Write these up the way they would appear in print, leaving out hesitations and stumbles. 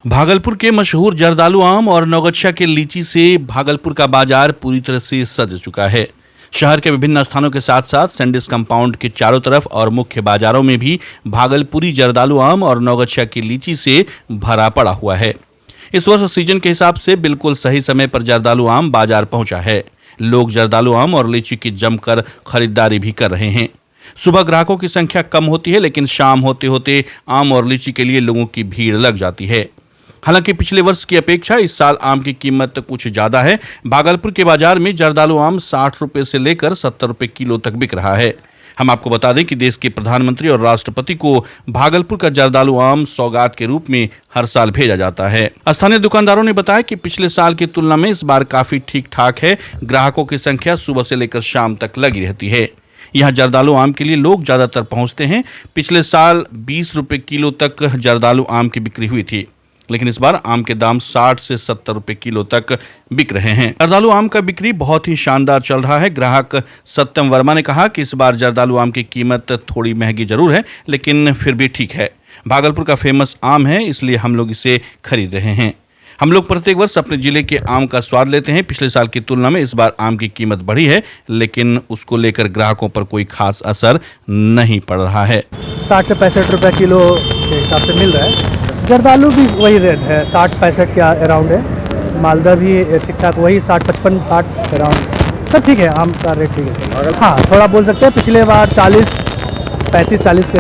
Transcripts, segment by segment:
भागलपुर के मशहूर जर्दालू आम और नौगच्छा के लीची से भागलपुर का बाजार पूरी तरह से सज चुका है। शहर के विभिन्न स्थानों के साथ साथ सैंडिस कंपाउंड के चारों तरफ और मुख्य बाजारों में भी भागलपुरी जर्दालू आम और नौगच्छा की लीची से भरा पड़ा हुआ है। इस वर्ष सीजन के हिसाब से बिल्कुल सही समय पर जर्दालू आम बाजार पहुंचा है। लोग जर्दालू आम और लीची की जमकर खरीदारी भी कर रहे हैं। सुबह ग्राहकों की संख्या कम होती है, लेकिन शाम होते होते आम और लीची के लिए लोगों की भीड़ लग जाती है। हालांकि पिछले वर्ष की अपेक्षा इस साल आम की कीमत कुछ ज्यादा है। भागलपुर के बाजार में जर्दालू आम 60 रुपए से लेकर 70 रुपए किलो तक बिक रहा है। हम आपको बता दें कि देश के प्रधानमंत्री और राष्ट्रपति को भागलपुर का जर्दालू आम सौगात के रूप में हर साल भेजा जाता है। स्थानीय दुकानदारों ने बताया कि पिछले साल की तुलना में इस बार काफी ठीक ठाक है। ग्राहकों की संख्या सुबह से लेकर शाम तक लगी रहती है। यहाँ जर्दालू आम के लिए लोग ज्यादातर पहुंचते हैं। पिछले साल 20 रुपए किलो तक जर्दालू आम की बिक्री हुई थी, लेकिन इस बार आम के दाम 60 से 70 रुपए किलो तक बिक रहे हैं। जर्दालू आम का बिक्री बहुत ही शानदार चल रहा है। ग्राहक सत्यम वर्मा ने कहा कि इस बार जर्दालू आम की कीमत थोड़ी महंगी जरूर है, लेकिन फिर भी ठीक है। भागलपुर का फेमस आम है, इसलिए हम लोग इसे खरीद रहे हैं। हम लोग प्रत्येक वर्ष अपने जिले के आम का स्वाद लेते हैं। पिछले साल की तुलना में इस बार आम की कीमत बढ़ी है, लेकिन उसको लेकर ग्राहकों पर कोई खास असर नहीं पड़ रहा है। 60 से 65 रुपये किलो के हिसाब से मिल रहा है। जर्दालू भी वही रेट है, 60-65 के अराउंड है। मालदा भी ठीक ठाक वही 60-55-60 अराउंड। सब ठीक है, आम का रेट ठीक है। हाँ, थोड़ा बोल सकते हैं। पिछले बार 35-40 के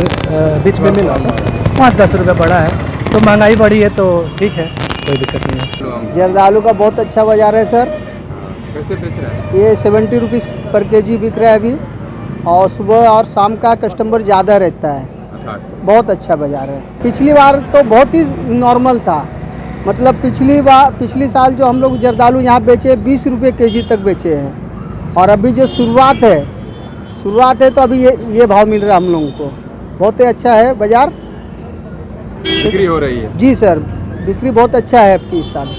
बीच में मिला था, 5-10 रुपये बढ़ा है। तो महंगाई बढ़ी है तो ठीक है, कोई दिक्कत नहीं है। जर्दालू का बहुत अच्छा बाजार है सर। कैसे बेच रहा है? ये 70 रुपीज़ पर केजी बिक रहा है अभी, और सुबह और शाम का कस्टमर ज़्यादा रहता है। बहुत अच्छा बाजार है। पिछली बार तो बहुत ही नॉर्मल था। मतलब पिछली साल जो हम लोग जर्दालू यहाँ बेचे 20 रुपये केजी तक बेचे हैं, और अभी जो शुरुआत है तो अभी ये भाव मिल रहा है हम लोगों को। बहुत ही अच्छा है बाजार, बिक्री हो रही है। जी सर, बिक्री बहुत अच्छा है आपकी इस साल।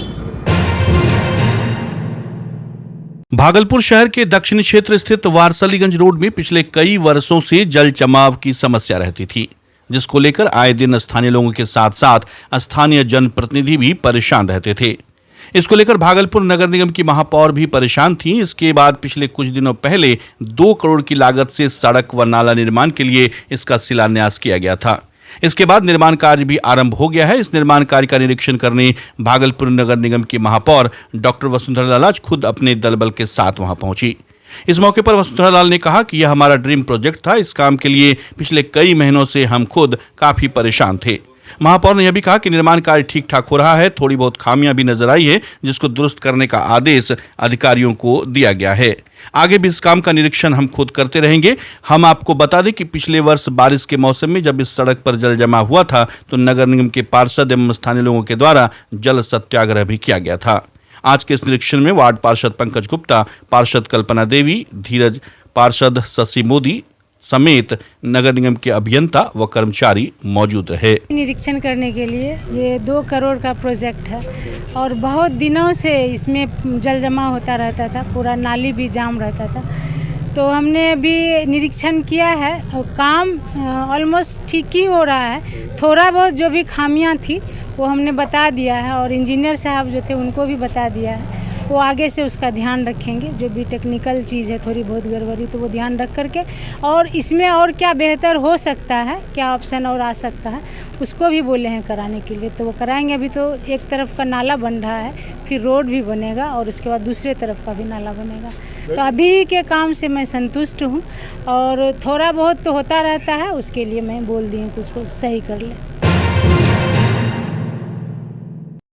भागलपुर शहर के दक्षिणी क्षेत्र स्थित वारसलीगंज रोड में पिछले कई वर्षों से जल जमाव की समस्या रहती थी, जिसको लेकर आए दिन स्थानीय लोगों के साथ साथ स्थानीय जनप्रतिनिधि भी परेशान रहते थे। इसको लेकर भागलपुर नगर निगम की महापौर भी परेशान थी। इसके बाद पिछले कुछ दिनों पहले 2 करोड़ की लागत से सड़क व नाला निर्माण के लिए इसका शिलान्यास किया गया था। इसके बाद निर्माण कार्य भी आरंभ हो गया है। इस निर्माण कार्य का निरीक्षण करने भागलपुर नगर निगम की महापौर डॉक्टर वसुंधरा लाल आज खुद अपने दलबल के साथ वहां पहुंची। इस मौके पर वसुंधरा लाल ने कहा कि यह हमारा ड्रीम प्रोजेक्ट था। इस काम के लिए पिछले कई महीनों से हम खुद काफी परेशान थे। महापौर ने यह भी कहा कि निर्माण कार्य ठीक ठाक हो रहा है। थोड़ी बहुत खामियां भी नजर आई है, जिसको दुरुस्त करने का आदेश अधिकारियों को दिया गया है। आगे भी इस काम का निरीक्षण हम खुद करते रहेंगे। हम आपको बता दें कि पिछले वर्ष बारिश के मौसम में जब इस सड़क पर जल जमा हुआ था, तो नगर निगम के पार्षद एवं स्थानीय लोगों के द्वारा जल सत्याग्रह भी किया गया था। आज के इस निरीक्षण में वार्ड पार्षद पंकज गुप्ता, पार्षद कल्पना देवी, धीरज, पार्षद शशि मोदी समेत नगर निगम के अभियंता व कर्मचारी मौजूद रहे। निरीक्षण करने के लिए ये 2 करोड़ का प्रोजेक्ट है, और बहुत दिनों से इसमें जल जमा होता रहता था, पूरा नाली भी जाम रहता था। तो हमने अभी निरीक्षण किया है और काम ऑलमोस्ट ठीक ही हो रहा है। थोड़ा बहुत जो भी खामियां थी वो हमने बता दिया है, और इंजीनियर साहब जो थे उनको भी बता दिया है। वो आगे से उसका ध्यान रखेंगे। जो भी टेक्निकल चीज़ है थोड़ी बहुत गड़बड़ी, तो वो ध्यान रख करके, और इसमें और क्या बेहतर हो सकता है, क्या ऑप्शन और आ सकता है, उसको भी बोले हैं कराने के लिए, तो वो कराएंगे। अभी तो एक तरफ का नाला बन रहा है, फिर रोड भी बनेगा, और उसके बाद दूसरे तरफ का भी नाला बनेगा। तो अभी के काम से मैं संतुष्ट हूँ, और थोड़ा बहुत तो होता रहता है, उसके लिए मैं बोल दी हूँ कि उसको सही कर ले।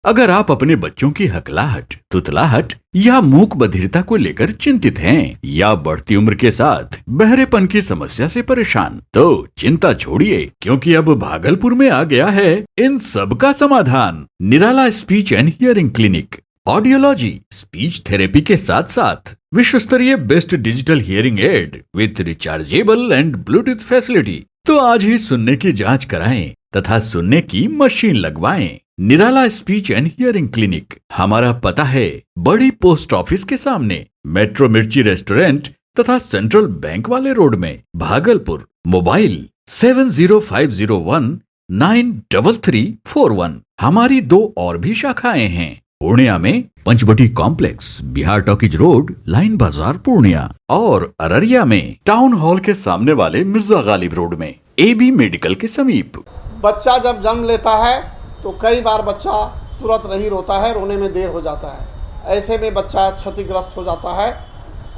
अगर आप अपने बच्चों की हकलाहट, तुतलाहट या मूक बधिरता को लेकर चिंतित हैं, या बढ़ती उम्र के साथ बहरेपन की समस्या से परेशान, तो चिंता छोड़िए, क्योंकि अब भागलपुर में आ गया है इन सब का समाधान। Nirala speech and hearing clinic. Audiology, speech therapy के साथ साथ विश्व स्तरीय best digital hearing aid with rechargeable and Bluetooth facility. तो आज ही सुनने की जांच कराएं तथा सुनने की मशीन लगवाएं। निराला स्पीच एंड हियरिंग क्लिनिक। हमारा पता है बड़ी पोस्ट ऑफिस के सामने, मेट्रो मिर्ची रेस्टोरेंट तथा सेंट्रल बैंक वाले रोड में, भागलपुर। मोबाइल 70501 9341। हमारी 2 और भी शाखाएं हैं पूर्णिया में Panchavati complex, Bihar talkies road, line bazar Purnia, और अररिया में टाउन हॉल के सामने वाले मिर्जा गालिब रोड में AB मेडिकल के समीप। बच्चा जब जन्म लेता है तो कई बार बच्चा तुरंत नहीं रोता है, रोने में देर हो जाता है। ऐसे में बच्चा क्षतिग्रस्त हो जाता है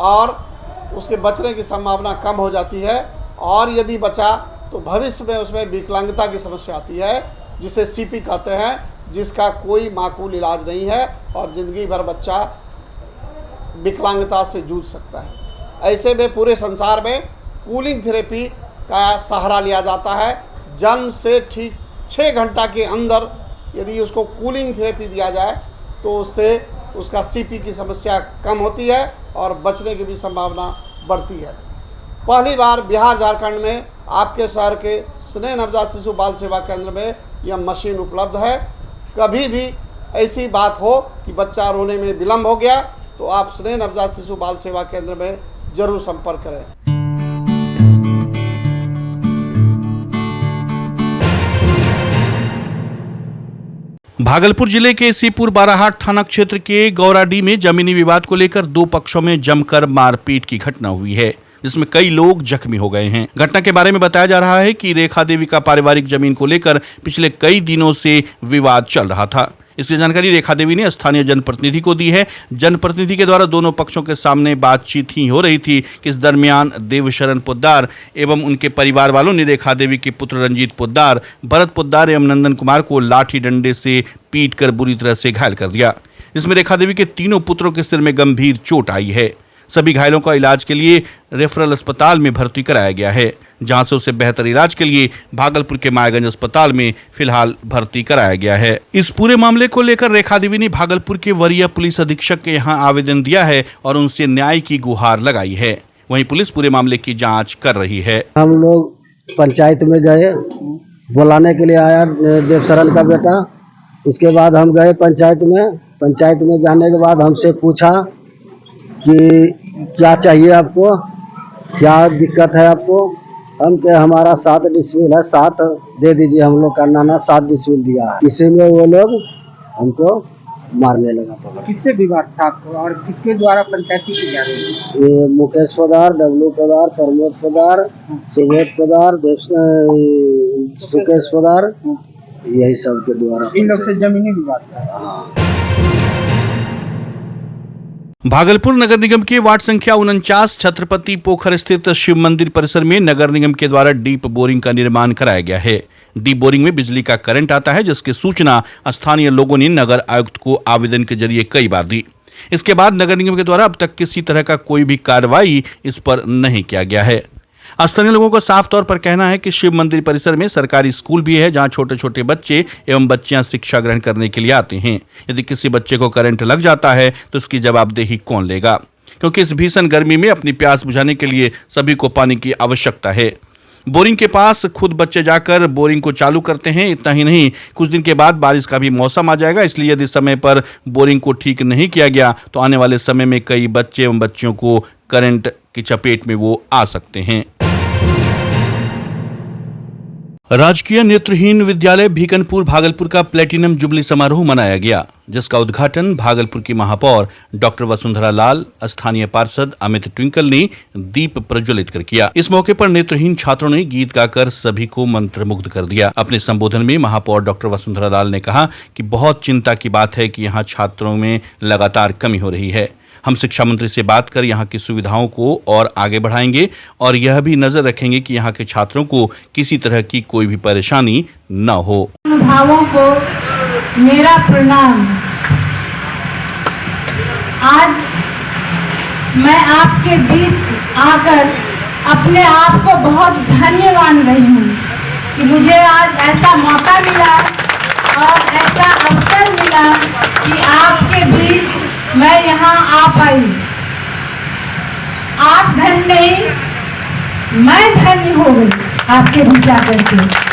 और उसके बचने की संभावना कम हो जाती है, और यदि बचा तो भविष्य में उसमें विकलांगता की समस्या आती है, जिसे CP कहते हैं, जिसका कोई माकूल इलाज नहीं है और ज़िंदगी भर बच्चा विकलांगता से जूझ सकता है। ऐसे में पूरे संसार में कूलिंग थेरेपी का सहारा लिया जाता है। जन्म से ठीक 6 घंटा के अंदर यदि उसको कूलिंग थेरेपी दिया जाए तो उससे उसका CP की समस्या कम होती है और बचने की भी संभावना बढ़ती है। पहली बार बिहार झारखंड में आपके शहर के स्नेह नवजात शिशु बाल सेवा केंद्र में यह मशीन उपलब्ध है। कभी भी ऐसी बात हो कि बच्चा रोने में विलम्ब हो गया तो आप स्नेह नवजात शिशु बाल सेवा केंद्र में जरूर संपर्क करें। भागलपुर जिले के सीपुर बाराहाट थाना क्षेत्र के गौराडीह में जमीनी विवाद को लेकर 2 पक्षों में जमकर मारपीट की घटना हुई है, जिसमें कई लोग जख्मी हो गए हैं। घटना के बारे में बताया जा रहा है कि रेखा देवी का पारिवारिक जमीन को लेकर पिछले कई दिनों से विवाद चल रहा था। इसकी जानकारी रेखा देवी ने स्थानीय जनप्रतिनिधि को दी है। जनप्रतिनिधि के द्वारा दोनों पक्षों के सामने बातचीत ही हो रही थी कि इस दरमियान देवशरण पोद्दार एवं उनके परिवार वालों ने रेखा देवी के पुत्र रंजीत पोद्दार, भरत पोद्दार एवं नंदन कुमार को लाठी डंडे से पीट कर बुरी तरह से घायल कर दिया। इसमें रेखा देवी के तीनों पुत्रों के सिर में गंभीर चोट आई है। सभी घायलों का इलाज के लिए रेफरल अस्पताल में भर्ती कराया गया है, जहां से उसे बेहतर इलाज के लिए भागलपुर के मायागंज अस्पताल में फिलहाल भर्ती कराया गया है। इस पूरे मामले को लेकर रेखा देवी ने भागलपुर के वरीय पुलिस अधीक्षक के यहां आवेदन दिया है और उनसे न्याय की गुहार लगाई है। वहीं पुलिस पूरे मामले की जांच कर रही है। हम लोग पंचायत में गए, बुलाने के लिए आया देवशरण का बेटा। उसके बाद हम गए पंचायत में जाने के बाद हमसे पूछा कि क्या चाहिए आपको, क्या दिक्कत है आपको। हम के हमारा 7 डिसमिल है, 7 दे दीजिए। हम लोग का नाना 7 डिसमिल दिया है। इसी में वो लोग हमको मारने लगा। किससे विवाद था आपको और किसके द्वारा पंचायती की जा रही है? ये मुकेश पोद्दार, डब्लू पोद्दार, प्रमोद पोद्दार, सुबोध पोद्दार, सुकेश पोद्दार, यही सब के द्वारा इन लोग से जमीनी विवाद था। भागलपुर नगर निगम के वार्ड संख्या 49 छत्रपति पोखर स्थित शिव मंदिर परिसर में नगर निगम के द्वारा डीप बोरिंग का निर्माण कराया गया है। डीप बोरिंग में बिजली का करंट आता है, जिसकी सूचना स्थानीय लोगों ने नगर आयुक्त को आवेदन के जरिए कई बार दी। इसके बाद नगर निगम के द्वारा अब तक किसी तरह का कोई भी कार्रवाई इस पर नहीं किया गया है। स्थानीय लोगों का साफ तौर पर कहना है कि शिव मंदिर परिसर में सरकारी स्कूल भी है, जहां छोटे छोटे बच्चे एवं बच्चियां शिक्षा ग्रहण करने के लिए आते हैं। यदि किसी बच्चे को करंट लग जाता है तो उसकी जवाबदेही कौन लेगा, क्योंकि इस भीषण गर्मी में अपनी प्यास बुझाने के लिए सभी को पानी की आवश्यकता है। बोरिंग के पास खुद बच्चे जाकर बोरिंग को चालू करते हैं। इतना ही नहीं, कुछ दिन के बाद बारिश का भी मौसम आ जाएगा, इसलिए यदि समय पर बोरिंग को ठीक नहीं किया गया तो आने वाले समय में कई बच्चे एवं बच्चियों को करंट की चपेट में वो आ सकते हैं। राजकीय नेत्रहीन विद्यालय भीकनपुर भागलपुर का प्लेटिनम जुबली समारोह मनाया गया, जिसका उद्घाटन भागलपुर की महापौर डॉक्टर वसुंधरा लाल, स्थानीय पार्षद अमित ट्विंकल ने दीप प्रज्वलित कर किया। इस मौके पर नेत्रहीन छात्रों ने गीत गाकर सभी को मंत्रमुग्ध कर दिया। अपने संबोधन में महापौर डॉक्टर वसुंधरा लाल ने कहा कि बहुत चिंता की बात है कि यहाँ छात्रों में लगातार कमी हो रही है। हम शिक्षा मंत्री से बात कर यहाँ की सुविधाओं को और आगे बढ़ाएंगे और यह भी नजर रखेंगे कि यहाँ के छात्रों को किसी तरह की कोई भी परेशानी न हो। भावों को मेरा प्रणाम। आज मैं आपके बीच आकर अपने आप को बहुत धन्य मान रही हूँ कि मुझे आज ऐसा मौका मिला और ऐसा अवसर मिला कि आपके बीच मैं यहाँ आ पाई। आप धन्य नहीं, मैं धन्य हो गई आपके बीच आकर के।